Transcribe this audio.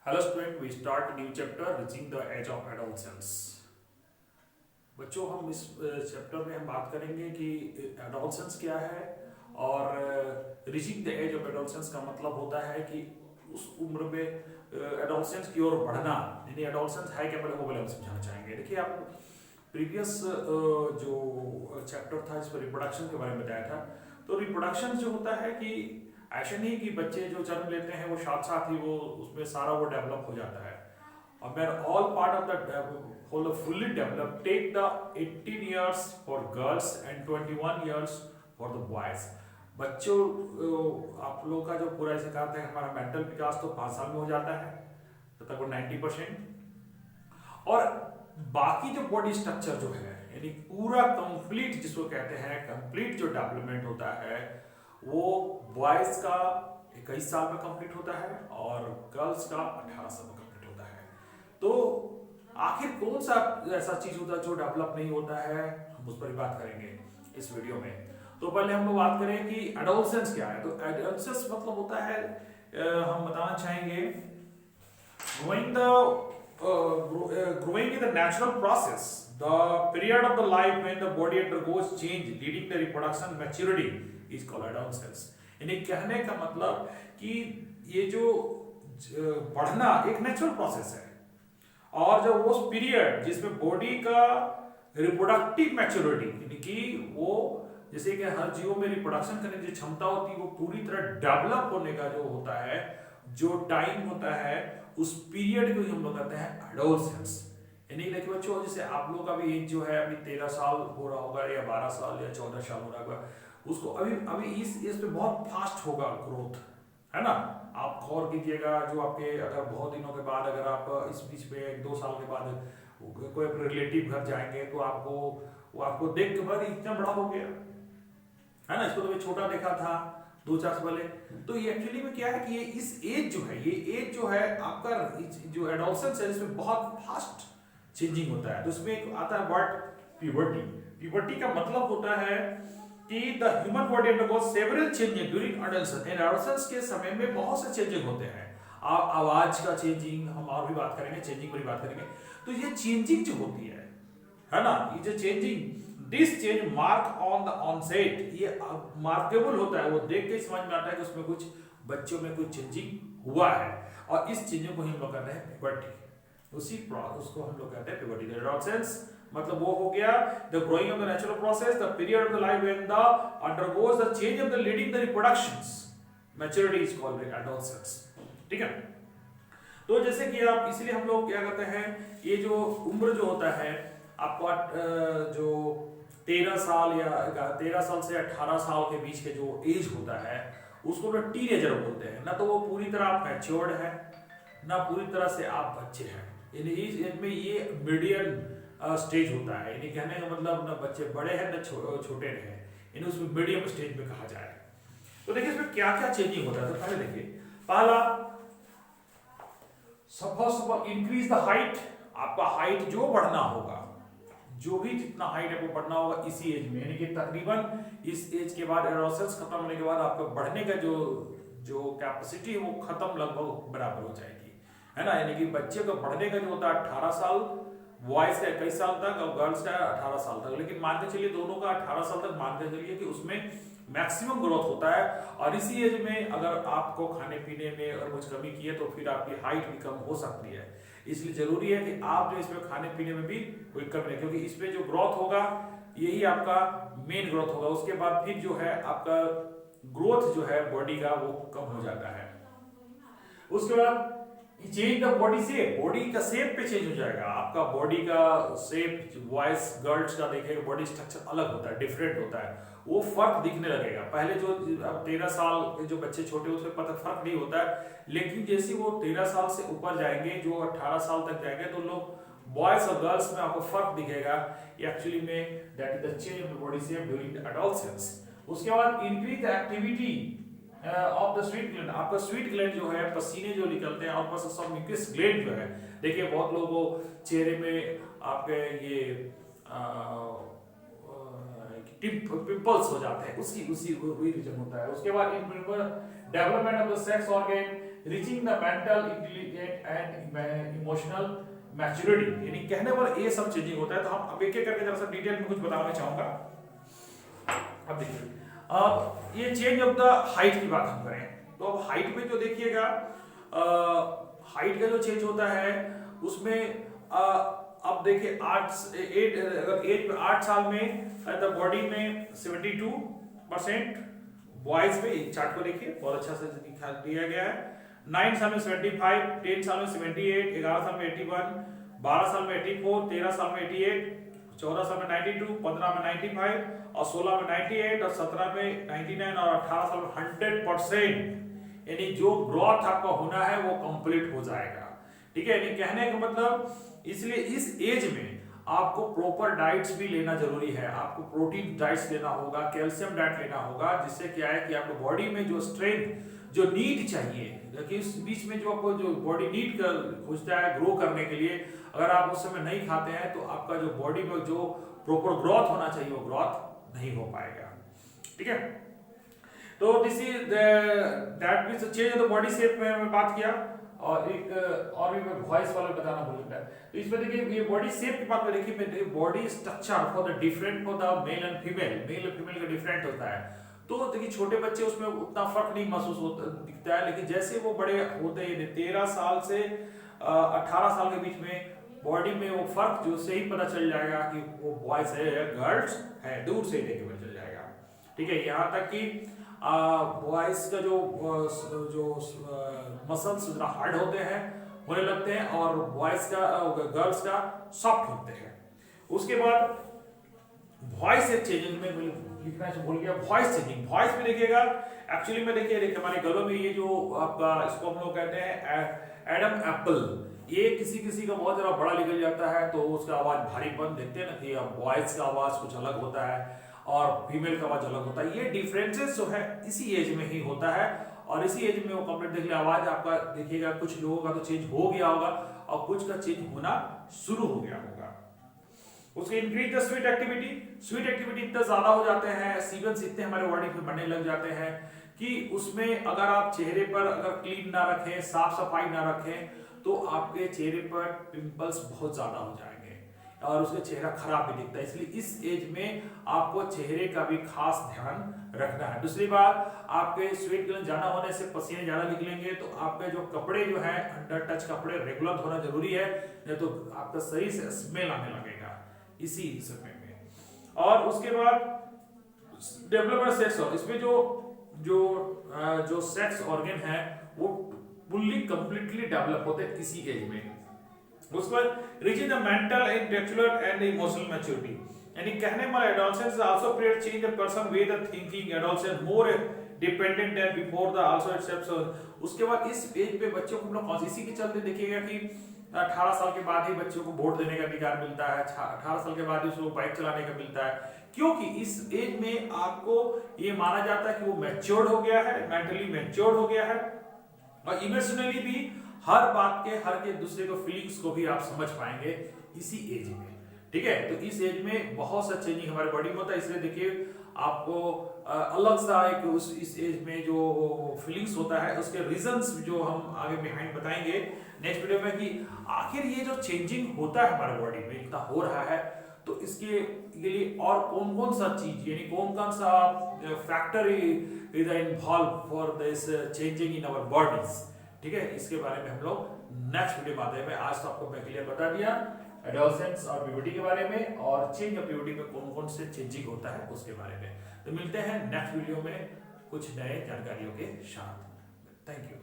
Hello student, we start new chapter reaching the age of adolescence. बच्चों, हम इस chapter में हम बात करेंगे कि एडोलसेंस क्या है और reaching the age of adolescence का मतलब होता है कि उस उम्र में एडोलसेंस की ओर बढ़ना। यानी एडोलसेंस है क्या, पहले वो हम समझाना चाहेंगे। देखिए, आप प्रीवियस जो चैप्टर था इस पर रिप्रोडक्शन के बारे में बताया था। तो रिप्रोडक्शन जो होता है कि ऐसे नहीं कि बच्चे जो जन्म लेते हैं वो साथ साथ ही वो उसमें सारा वो डेवलप हो जाता है। और मैं all part of the for the fully develop take the 18 years for girls and 21 years for the boys. बच्चों, आप लोगों का जो पूरा ऐसे कहते हैं हमारा मेंटल विकास तो 5 साल में हो जाता है, तब तक वो 90%। और बाकी जो बॉडी स्ट्रक्चर जो है यानी पूरा कंप्लीट जिसको कहते हैं कंप्लीट जो डेवलपमेंट होता है वो बॉयज का 21 साल में कंप्लीट होता है और गर्ल्स का 18 साल में कंप्लीट होता है। तो आखिर कौन सा ऐसा चीज होता है जो डेवलप नहीं होता है, हम उस पर ही बात करेंगे इस वीडियो में। तो पहले हम लोग बात करें कि एडोलसेंस क्या है। तो एडोलसेंस मतलब होता है, हम बताना चाहेंगे, growing the growing is the natural process, the period of the life when the body undergoes change leading the reproduction maturity is called adolescence। यानी कहने का मतलब कि ये जो बढ़ना एक नेचुरल प्रोसेस है और जब वो पीरियड जिसमें बॉडी का रिप्रोडक्टिव मैच्योरिटी यानी कि वो जैसे कि हर जीवों में रिप्रोडक्शन करने की जो क्षमता होती है वो पूरी तरह डेवलप होने का जो होता है, जो टाइम होता है, उस पीरियड को ही हम लोग कहते हैं एडोलसेंस। यानी देखिए बच्चों, जैसे आप लोग का भी एज जो है अभी 13 साल हो रहा होगा या 12 साल या 14 साल हो रहा होगा, उसको अभी अभी इस एज पे बहुत फास्ट होगा ग्रोथ, है ना। आप गौर कीजिएगा, जो आपके अगर बहुत दिनों के बाद अगर आप इस बीच में 1-2 साल के बाद कोई रिलेटिव घर जाएंगे तो आपको वो आपको देख के बाद इतना बड़ा हो गया, है ना। इसको तो मैं छोटा देखा था 2-4 साल पहले। तो ये एक्चुअली में क्या है कि ये इस एज जो है, ये एज जो है आपका जो एडोलसेंस है इसमें बहुत फास्ट चेंजिंग होता है। तो इसमें एक आता है वर्ड प्यूबर्टी। प्यूबर्टी का मतलब होता है कि the human body undergoes several changes during adolescence. Adolescence के समय में बहुत से चेंजेस होते हैं। आवाज का चेंजिंग, हम और भी बात करेंगे, चेंजिंग पर भी बात करेंगे। तो ये चेंजिंग जो होती है ना, ये जो changing this change mark on the onset, ये मार्केबल होता है, वो देख के समझ में आता है कि उसमें कुछ बच्चों में कुछ चेंजिंग हुआ है और इस चेंजिंग को हम लोग कहते हैं प्यूबर्टी। उसको हम लोग कहते हैं प्यूबर्टी। द एडोलसेंस मतलब वो हो गया the growing of the natural process, the period of the life when the undergoes the change of the leading the reproductions maturity is called adolescence. ठीक है। तो जैसे कि आप इसलिए हम लोग क्या कहते हैं, ये जो उम्र जो होता है आपका जो 13 साल या 13 साल से 18 साल के बीच के जो एज होता है उसको ना टीनेजर बोलते हैं। ना तो वो पूरी तरह आप मैच्योर्ड है, ना पूरी तरह से आप बच्चे हैं। यानी इस एज में ये मीडियम स्टेज होता है। यानी कहने का मतलब ना बच्चे बड़े हैं ना छोटे हैं, यानी उसमें मीडियम स्टेज में कहा जाए। तो देखिए इसमें क्या क्या चेंजिंग होता है। तो पहले देखिए, पहला first of all increase the height. आपका हाइट जो बढ़ना होगा, जो भी जितना हाइट है वो बढ़ना होगा इसी एज में। यानी कि तकरीबन इस एज के बाद एडोलसेंस खत्म होने के बाद आपका बढ़ने का जो जो कैपेसिटी है वो खत्म लगभग बराबर हो जाएगी, है ना। यानी कि बच्चे का बढ़ने का जो होता है 18 साल, बॉयज का 21 साल तक और गर्ल्स का 18 साल तक। लेकिन मान के चलिए दोनों का 18 साल तक मान के चलिए कि उसमें मैक्सिमम ग्रोथ होता है। और इसी एज में अगर आपको खाने पीने में अगर कुछ कमी की है तो फिर आपकी हाइट भी कम हो सकती है। इसलिए जरूरी है कि आप जो इसमें खाने पीने में भी कोई कमी नहीं, क्योंकि इसमें जो ग्रोथ होगा यही आपका मेन ग्रोथ होगा। उसके बाद फिर जो है आपका ग्रोथ जो है बॉडी का वो कम हो जाता है। उसके बाद change the body shape, body का शेप पे चेंज हो जाएगा। आपका बॉडी का शेप बॉयज गर्ल्स का देखिएगा बॉडी स्ट्रक्चर अलग होता है, डिफरेंट होता है, वो फर्क दिखने लगेगा। पहले जो अब 13 साल के जो बच्चे छोटे उसमें पता फर्क नहीं होता है, लेकिन जैसे वो 13 साल से ऊपर जाएंगे, जो 18 साल तक जाएंगे, तो लोग बॉयज और गर्ल्स में आपको फर्क दिखेगा। एक्चुअली में that is the change of the body shape during the adolescence. उसके बाद increase the activity of the sweet gland. आपका स्वीट ग्लैंड जो है, पसीने जो निकलते हैं, और सब म्यूकस ग्लैंड जो है, देखिए बहुत लोगों चेहरे में आपके ये पिंपल्स हो जाते हैं, उसकी उसी वही रीजन होता है। उसके बाद development of the sex organ, reaching the mental intelligent and emotional maturity, यानी कहने पर ये सब चेंजिंग होता है। तो हम अब एक एक करके जरा सा डिटेल में कुछ बताना चाहूंगा। अब देखिए, अब ये चेंज ऑफ द हाइट की बात हम करें तो अब हाइट में जो देखिएगा, हाइट का जो चेंज होता है उसमें अब देखिए 8 साल में द बॉडी में 72%, बॉयज में एक चार्ट को देखिए बहुत अच्छा से दिखा दिया गया है। 9 साल में 75, 10 साल में 78, 11 साल में 81, 12 साल में 84, 13 साल में 88, 14 साल में 92, 15 में 95 और 16 में 98 और 17 में 99 और 18 साल में 100%, यानी जो ग्रोथ आपका होना है वो कंप्लीट हो जाएगा। ठीक है, यानी कहने का मतलब इसलिए इस एज में आपको प्रॉपर डाइट्स भी लेना जरूरी है। आपको प्रोटीन डाइट्स लेना होगा, कैल्शियम डाइट लेना होगा, जिससे क्या है कि आपको बॉडी में जो स्ट्रेंथ जो नीड चाहिए, क्योंकि इस बीच में जो आपको जो बॉडी नीड कर खोजता है ग्रो करने के लिए, अगर आप उस समय नहीं खाते हैं तो आपका जो बॉडी में जो प्रॉपर ग्रोथ होना चाहिए वो ग्रोथ नहीं हो पाएगा। ठीक है, तो this is that means change of the body shape में मैं बात किया, और एक और भी मैं वॉइस वाला बताना भूल गया। तो इसमें देखिए ये बॉडी शेप की बात में देखिए, body structure for the different for the male and female का डिफरेंट होता है। तो देखिए छोटे बच्चे उसमें उतना फर्क नहीं महसूस होता दिखता है, लेकिन जैसे वो बड़े होते हैं 13 साल से 18 साल के बीच में बॉडी में वो फर्क जो से ही पता चल जाएगा कि वो बॉयज है या गर्ल्स है, दूर से ही देख के पता चल जाएगा। ठीक है, यहाँ तक कि बॉयज का जो मसल्स जरा हार्ड होते हैं, होने लगते हैं, और बॉयज का गर्ल्स का सॉफ्ट होते हैं। उसके बाद वॉइस चेंजिंग में लिखना भूल गया, वॉइस चेंजिंग। वॉइस में देखिएगा एक्चुअली में देखिए हमारे गलों में ये जो आपका इसको हम लोग कहते हैं एडम एप्पल, ये किसी किसी का बहुत जरा बड़ा निकल जाता है तो उसका आवाज भारीपन देखते हैं ना कि बॉयज का आवाज कुछ अलग होता है और फीमेल का आवाज अलग होता है। ये डिफरेंसेस जो है इसी एज में ही होता है, और इसी एज में वो कंप्लीट देख लिया आवाज आपका देखिएगा कुछ लोगों का तो चेंज हो गया होगा और कुछ का चेंज होना शुरू हो गया होगा। उसके इंक्रीज द स्वीट एक्टिविटी इतना ज्यादा हो जाते हैं, सीबन्स इतने हमारे बॉडी पे बनने लग जाते हैं कि उसमें अगर आप चेहरे पर अगर क्लीन ना रखें, साफ सफाई ना रखें, तो आपके चेहरे पर पिंपल्स बहुत ज्यादा हो जाएंगे और उसका चेहरा खराब भी दिखता है। इसलिए इस एज में आपको चेहरे का भी खास ध्यान रखना है। दूसरी बात, आपके स्वेट ग्लैंड ज्यादा होने से पसीने ज्यादा निकलेंगे, तो आपके जो कपड़े जो है अंडर टच कपड़े रेगुलर होना जरूरी है, नहीं तो आपका शरीर से स्मेल आने लगेगा इसी समय में। और उसके बाद डेवलपमेंट सेक्स ऑर्गन, इसमें जो सेक्स ऑर्गन है वो फुल्ली कंप्लीटली डेवलप होते हैं इसी एज में। उसके बाद reaching the mental intellectual and emotional maturity, यानी कहने में adolescence also period change the person way the thinking, adolescence more dependent than before the also accepts. उसके बाद इस एज पे बच्चों को हम लोग इसी के चलते देखिएगा कि 18 साल के बाद ही बच्चों को वोट देने का अधिकार मिलता है, 18 साल के बाद ही उसको बाइक चलाने का मिलता है, क्योंकि इस एज में आपको ये माना जाता है कि वो मैच्योर्ड हो गया है, मेंटली मैच्योर्ड हो गया है, और इमोशनली भी हर बात के हर के दूसरे को फीलिंग्स को भी आप समझ पाएंगे इसी एज में। ठीक है, तो इस एज में बहुत सा चेंजिंग हमारे बॉडी में होता है। इसलिए देखिए आपको अलग सा एक इस एज में जो फीलिंग्स होता है उसके रीजंस जो हम आगे बिहाइंड बताएंगे नेक्स्ट वीडियो में, कि आखिर ये जो चेंजिंग होता है हमारे बॉडी में इतना हो रहा है, तो इसके लिए और कौन कौन सा चीज यानी कौन कौन सा factor is involve for this changing in our bodies. ठीक है, इसके बारे में हम लोग नेक्स्ट वीडियो में आते हैं। आज तो आपको मैं क्लियर बता दिया एडोलसेंस और प्यूबर्टी के बारे में, और चेंज ऑफ प्यूबर्टी में कौन कौन से चेंजिंग होता है उसके बारे में। तो मिलते हैं नेक्स्ट वीडियो में कुछ नए जानकारियों के साथ। Thank you.